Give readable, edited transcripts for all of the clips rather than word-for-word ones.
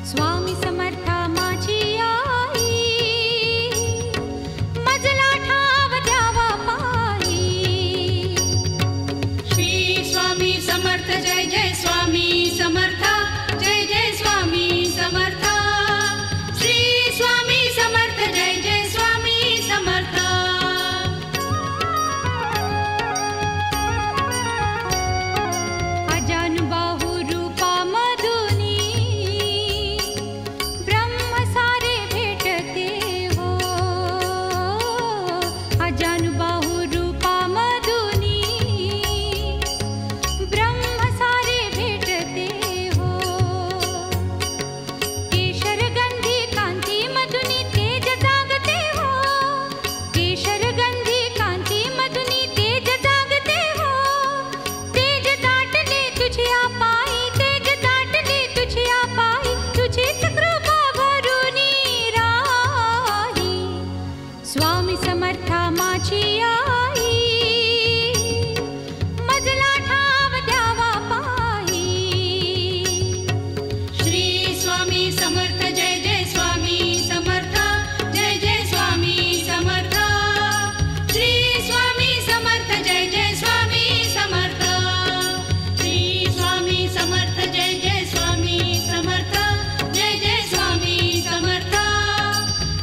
स्वामी समर्था माझी आई, मजला ठाव द्यावा पायी। श्री स्वामी समर्थ जय जय स्वामी समर्था, जय जय स्वामी समर्था। श्री स्वामी समर्थ जय जय स्वामी समर्था। अजानुबाहु रूपा मधुनी, ब्रह्म सारे भेटते हो। अजानुबाहु रूपा मधुनी, ब्रह्म सारे भेटते हो। केशर गंधी कांती मधुनी तेज जागते हो। केशर गंधी कांती मधुनी तेज जागते हो। तेज दाटले तुझ्या पायी, तेज दाटले तुझ्या पायी, तुझीच कृपा भरुनी राही। स्वामी समर्था माझी आई, मजला ठाव द्यावा पायी। श्री स्वामी समर्थ जय जय स्वामी समर्था, जय जय स्वामी समर्था। श्री स्वामी समर्थ जय जय स्वामी समर्था। श्री स्वामी समर्थ जय जय स्वामी समर्था, जय जय स्वामी समर्था।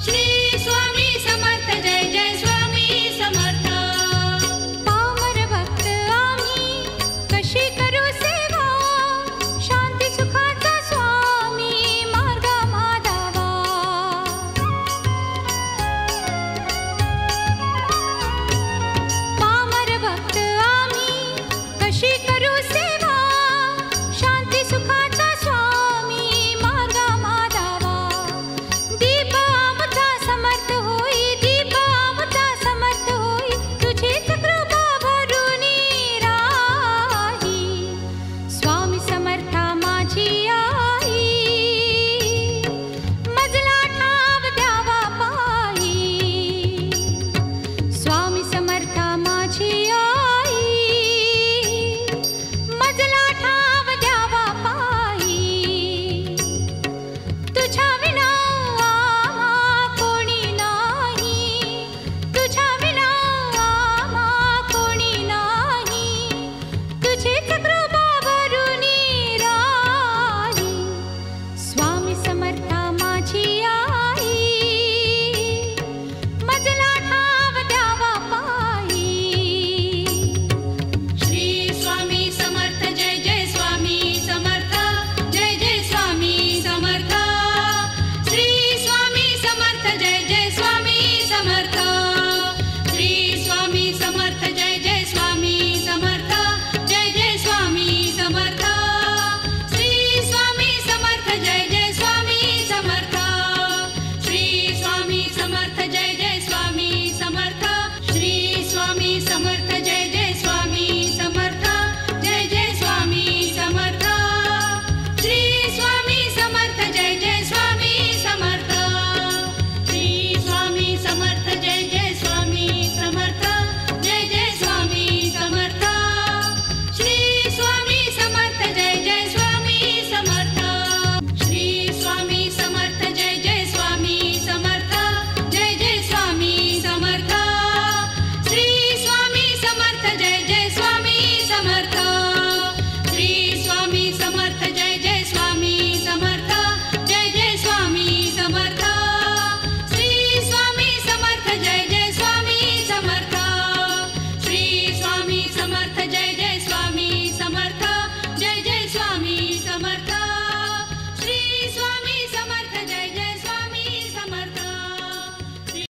श्री स्वामी समर्थ जय जय स्वामी समर्था। पामर भक्त आम्ही कशी करू सेवा, शांती सुखाचा स्वामी मार्ग माधावा। पामर भक्त आम्ही कशी करू सेवा, शांती सुखाचा स्वामी मार्ग माधावा। दीप आमचा समर्थ होई, दीप आमचा समर्थ होई, तुझीच कृपा भरुनी राही। स्वामी समर्था माझी आई, मजला ठाव द्यावा पायी। स्वामी समर्था माझी आई, मजला ठाव द्यावा पायी। तुझ्या विना आम्हा कोणी नाही, तुझ्या विना आम्हा कोणी नाही, तुझीच कृपा भरुनी राही। स्वामी समर्था